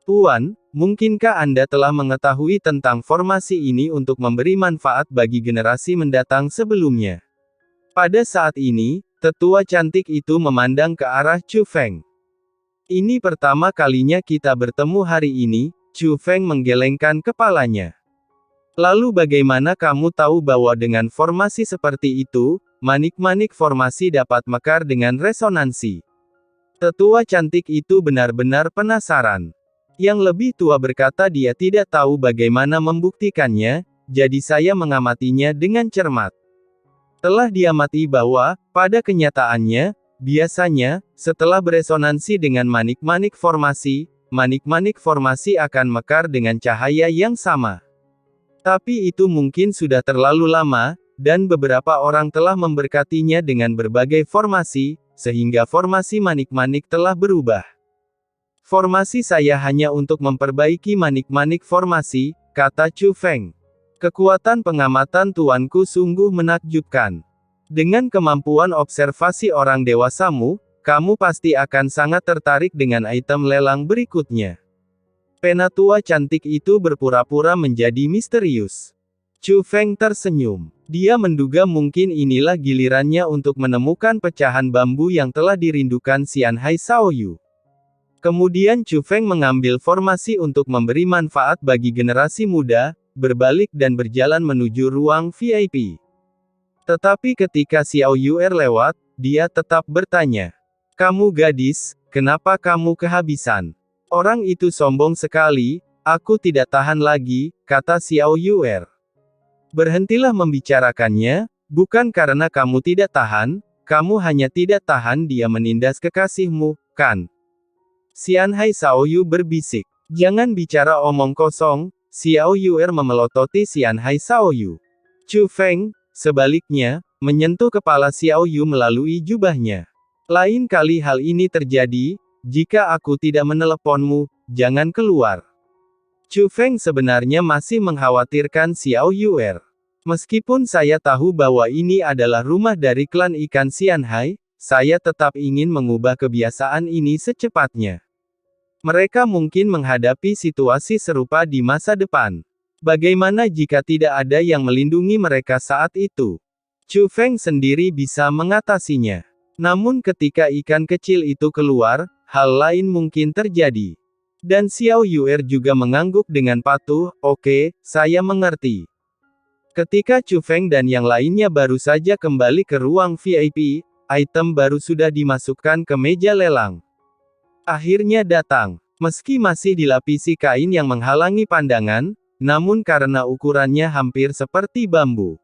Tuan, mungkinkah Anda telah mengetahui tentang formasi ini untuk memberi manfaat bagi generasi mendatang sebelumnya? Pada saat ini, tetua cantik itu memandang ke arah Chu Feng. Ini pertama kalinya kita bertemu hari ini, Chu Feng menggelengkan kepalanya. Lalu bagaimana kamu tahu bahwa dengan formasi seperti itu, manik-manik formasi dapat mekar dengan resonansi? Tetua cantik itu benar-benar penasaran. Yang lebih tua berkata dia tidak tahu bagaimana membuktikannya, jadi saya mengamatinya dengan cermat. Telah diamati bahwa, pada kenyataannya, biasanya, setelah beresonansi dengan manik-manik formasi akan mekar dengan cahaya yang sama. Tapi itu mungkin sudah terlalu lama, dan beberapa orang telah memberkatinya dengan berbagai formasi, sehingga formasi manik-manik telah berubah. Formasi saya hanya untuk memperbaiki manik-manik formasi, kata Chu Feng. Kekuatan pengamatan tuanku sungguh menakjubkan. Dengan kemampuan observasi orang dewasamu, kamu pasti akan sangat tertarik dengan item lelang berikutnya. Penatua cantik itu berpura-pura menjadi misterius. Chu Feng tersenyum. Dia menduga mungkin inilah gilirannya untuk menemukan pecahan bambu yang telah dirindukan Xian Hai Shaoyu. Kemudian Chu Feng mengambil formasi untuk memberi manfaat bagi generasi muda, berbalik dan berjalan menuju ruang VIP. Tetapi ketika Xiao Yuer lewat, dia tetap bertanya. Kamu gadis, kenapa kamu kehabisan? Orang itu sombong sekali, aku tidak tahan lagi, kata Xiao Yuer. Berhentilah membicarakannya, bukan karena kamu tidak tahan, kamu hanya tidak tahan dia menindas kekasihmu, kan? Xian Hai Shaoyu berbisik. Jangan bicara omong kosong, Xiao Yuer memelototi Xian Hai Shaoyu. Chu Feng, sebaliknya, menyentuh kepala Xiao Yu melalui jubahnya. Lain kali hal ini terjadi, jika aku tidak meneleponmu, jangan keluar. Chu Feng sebenarnya masih mengkhawatirkan Xiao Yuer. Meskipun saya tahu bahwa ini adalah rumah dari klan ikan Xian Hai, saya tetap ingin mengubah kebiasaan ini secepatnya. Mereka mungkin menghadapi situasi serupa di masa depan. Bagaimana jika tidak ada yang melindungi mereka saat itu? Chu Feng sendiri bisa mengatasinya. Namun ketika ikan kecil itu keluar, hal lain mungkin terjadi. Dan Xiao Yuer juga mengangguk dengan patuh, oke, saya mengerti. Ketika Chu Feng dan yang lainnya baru saja kembali ke ruang VIP, item baru sudah dimasukkan ke meja lelang. Akhirnya datang. Meski masih dilapisi kain yang menghalangi pandangan, namun karena ukurannya hampir seperti bambu.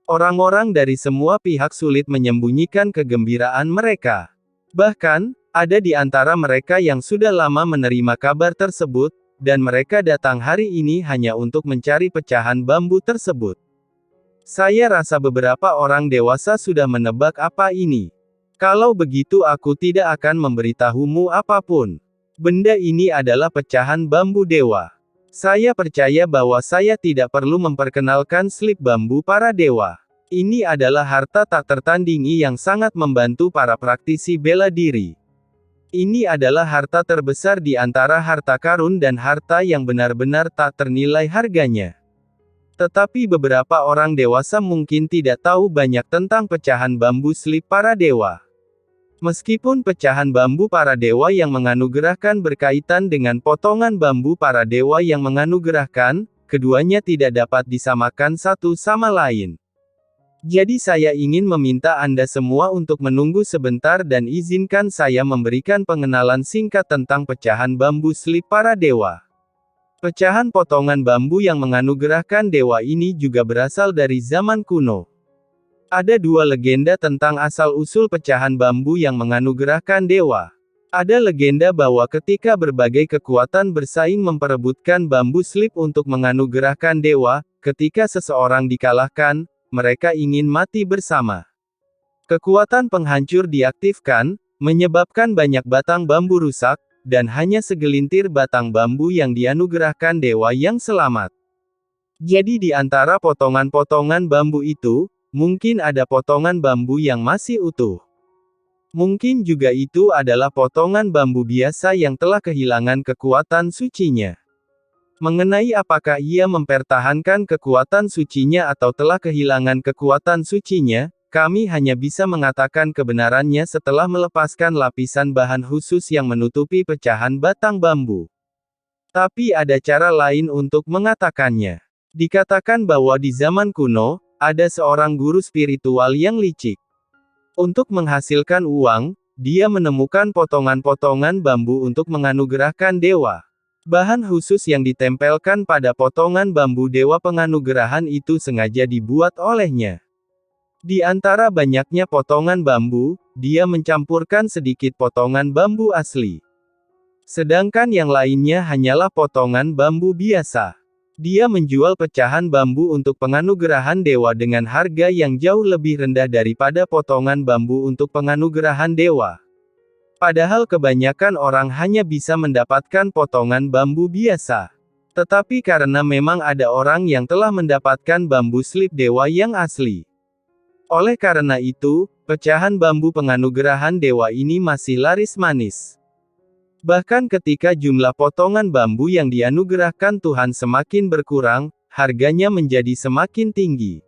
Orang-orang dari semua pihak sulit menyembunyikan kegembiraan mereka. Bahkan, ada di antara mereka yang sudah lama menerima kabar tersebut, dan mereka datang hari ini hanya untuk mencari pecahan bambu tersebut. Saya rasa beberapa orang dewasa sudah menebak apa ini. Kalau begitu aku tidak akan memberitahumu apapun. Benda ini adalah pecahan bambu dewa. Saya percaya bahwa saya tidak perlu memperkenalkan slip bambu para dewa. Ini adalah harta tak tertandingi yang sangat membantu para praktisi bela diri. Ini adalah harta terbesar di antara harta karun dan harta yang benar-benar tak ternilai harganya. Tetapi beberapa orang dewasa mungkin tidak tahu banyak tentang pecahan bambu slip para dewa. Meskipun pecahan bambu para dewa yang menganugerahkan berkaitan dengan potongan bambu para dewa yang menganugerahkan, keduanya tidak dapat disamakan satu sama lain. Jadi saya ingin meminta Anda semua untuk menunggu sebentar dan izinkan saya memberikan pengenalan singkat tentang pecahan bambu slip para dewa. Pecahan potongan bambu yang menganugerahkan dewa ini juga berasal dari zaman kuno. Ada dua legenda tentang asal-usul pecahan bambu yang menganugerahkan dewa. Ada legenda bahwa ketika berbagai kekuatan bersaing memperebutkan bambu slip untuk menganugerahkan dewa, ketika seseorang dikalahkan, mereka ingin mati bersama. Kekuatan penghancur diaktifkan, menyebabkan banyak batang bambu rusak, dan hanya segelintir batang bambu yang dianugerahkan dewa yang selamat. Jadi di antara potongan-potongan bambu itu, mungkin ada potongan bambu yang masih utuh. Mungkin juga itu adalah potongan bambu biasa yang telah kehilangan kekuatan sucinya. Mengenai apakah ia mempertahankan kekuatan sucinya atau telah kehilangan kekuatan sucinya, kami hanya bisa mengatakan kebenarannya setelah melepaskan lapisan bahan khusus yang menutupi pecahan batang bambu. Tapi ada cara lain untuk mengatakannya. Dikatakan bahwa di zaman kuno, ada seorang guru spiritual yang licik. Untuk menghasilkan uang, dia menemukan potongan-potongan bambu untuk menganugerahkan dewa. Bahan khusus yang ditempelkan pada potongan bambu dewa penganugerahan itu sengaja dibuat olehnya. Di antara banyaknya potongan bambu, dia mencampurkan sedikit potongan bambu asli. Sedangkan yang lainnya hanyalah potongan bambu biasa. Dia menjual pecahan bambu untuk penganugerahan dewa dengan harga yang jauh lebih rendah daripada potongan bambu untuk penganugerahan dewa. Padahal kebanyakan orang hanya bisa mendapatkan potongan bambu biasa. Tetapi karena memang ada orang yang telah mendapatkan bambu slip dewa yang asli. Oleh karena itu, pecahan bambu penganugerahan dewa ini masih laris manis. Bahkan ketika jumlah potongan bambu yang dianugerahkan Tuhan semakin berkurang, harganya menjadi semakin tinggi.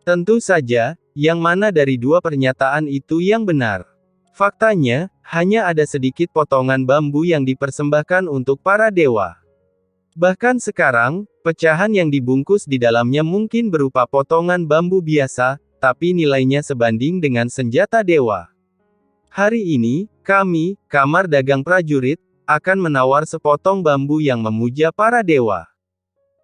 Tentu saja, yang mana dari dua pernyataan itu yang benar? Faktanya, hanya ada sedikit potongan bambu yang dipersembahkan untuk para dewa. Bahkan sekarang, pecahan yang dibungkus di dalamnya mungkin berupa potongan bambu biasa, tapi nilainya sebanding dengan senjata dewa. Hari ini, kami, Kamar Dagang Prajurit, akan menawar sepotong bambu yang memuja para dewa.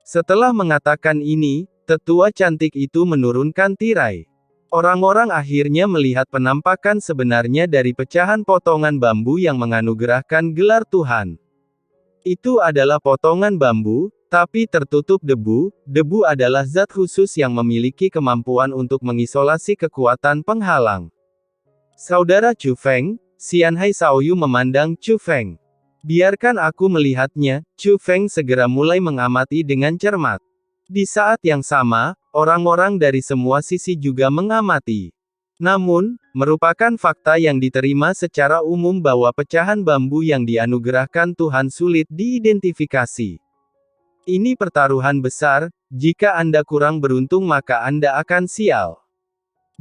Setelah mengatakan ini, tetua cantik itu menurunkan tirai. Orang-orang akhirnya melihat penampakan sebenarnya dari pecahan potongan bambu yang menganugerahkan gelar Tuhan. Itu adalah potongan bambu, tapi tertutup debu. Debu adalah zat khusus yang memiliki kemampuan untuk mengisolasi kekuatan penghalang. Saudara Chu Feng, Xianhai Shaoyu memandang Chu Feng. Biarkan aku melihatnya, Chu Feng segera mulai mengamati dengan cermat. Di saat yang sama, orang-orang dari semua sisi juga mengamati. Namun, merupakan fakta yang diterima secara umum bahwa pecahan bambu yang dianugerahkan Tuhan sulit diidentifikasi. Ini pertaruhan besar, jika Anda kurang beruntung maka Anda akan sial.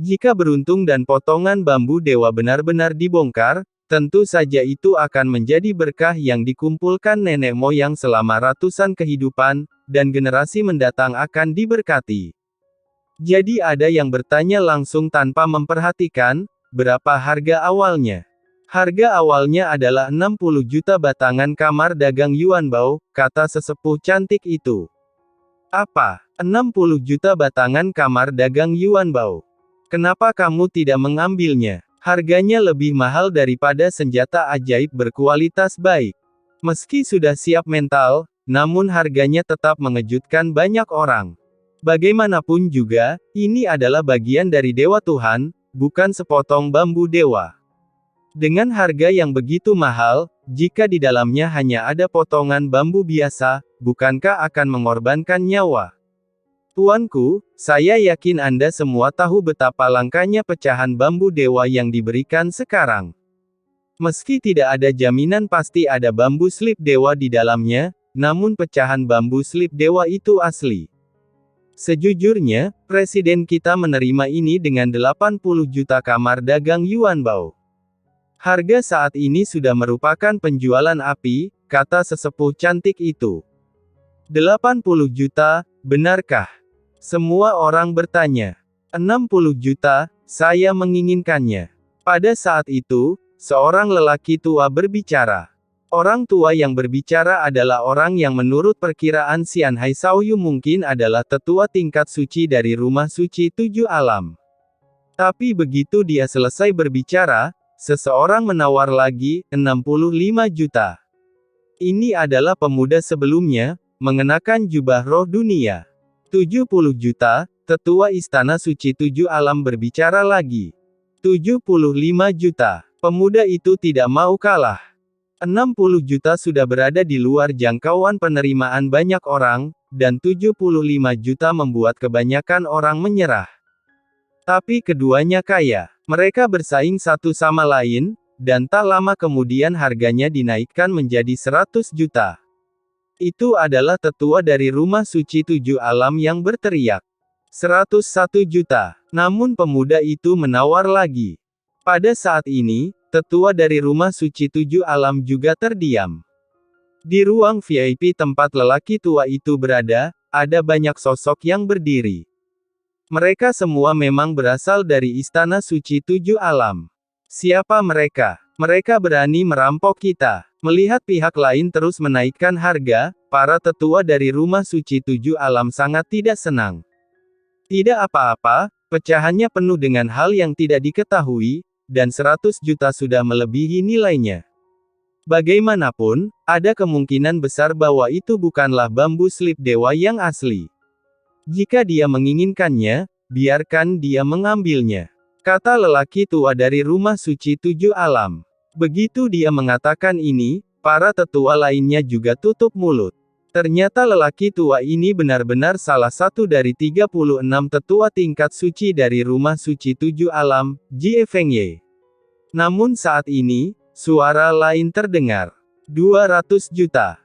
Jika beruntung dan potongan bambu dewa benar-benar dibongkar, tentu saja itu akan menjadi berkah yang dikumpulkan nenek moyang selama ratusan kehidupan, dan generasi mendatang akan diberkati. Jadi ada yang bertanya langsung tanpa memperhatikan, berapa harga awalnya? Harga awalnya adalah 60 juta batangan kamar dagang Yuanbao, kata sesepuh cantik itu. Apa? 60 juta batangan kamar dagang Yuanbao? Kenapa kamu tidak mengambilnya? Harganya lebih mahal daripada senjata ajaib berkualitas baik. Meski sudah siap mental, namun harganya tetap mengejutkan banyak orang. Bagaimanapun juga, ini adalah bagian dari Dewa Tuhan, bukan sepotong bambu dewa. Dengan harga yang begitu mahal, jika di dalamnya hanya ada potongan bambu biasa, bukankah akan mengorbankan nyawa? Tuanku, saya yakin Anda semua tahu betapa langkanya pecahan bambu dewa yang diberikan sekarang. Meski tidak ada jaminan pasti ada bambu slip dewa di dalamnya, namun pecahan bambu slip dewa itu asli. Sejujurnya, Presiden kita menerima ini dengan 80 juta kamar dagang Yuanbao. Harga saat ini sudah merupakan penjualan api, kata sesepuh cantik itu. 80 juta, benarkah? Semua orang bertanya. 60 juta, saya menginginkannya. Pada saat itu, seorang lelaki tua berbicara. Orang tua yang berbicara adalah orang yang menurut perkiraan Xianhai Shaoyu mungkin adalah tetua tingkat suci dari rumah suci 7 alam. Tapi begitu dia selesai berbicara, seseorang menawar lagi, 65 juta. Ini adalah pemuda sebelumnya, mengenakan jubah roh dunia. 70 juta, tetua istana suci 7 alam berbicara lagi. 75 juta. Pemuda itu tidak mau kalah. 60 juta sudah berada di luar jangkauan penerimaan banyak orang, dan 75 juta membuat kebanyakan orang menyerah. Tapi keduanya kaya. Mereka bersaing satu sama lain, dan tak lama kemudian harganya dinaikkan menjadi 100 juta. Itu adalah tetua dari rumah suci 7 alam yang berteriak. 101 juta. Namun pemuda itu menawar lagi. Pada saat ini, tetua dari rumah suci 7 alam juga terdiam. Di ruang VIP tempat lelaki tua itu berada, ada banyak sosok yang berdiri. Mereka semua memang berasal dari Istana Suci 7 Alam. Siapa mereka? Mereka berani merampok kita. Melihat pihak lain terus menaikkan harga, para tetua dari Rumah Suci 7 Alam sangat tidak senang. Tidak apa-apa, pecahannya penuh dengan hal yang tidak diketahui, dan 100 juta sudah melebihi nilainya. Bagaimanapun, ada kemungkinan besar bahwa itu bukanlah bambu slip dewa yang asli. Jika dia menginginkannya, biarkan dia mengambilnya. Kata lelaki tua dari Rumah Suci 7 Alam. Begitu dia mengatakan ini, para tetua lainnya juga tutup mulut. Ternyata lelaki tua ini benar-benar salah satu dari 36 tetua tingkat suci dari Rumah Suci 7 Alam, Jie Fengye. Namun saat ini, suara lain terdengar. 200 juta.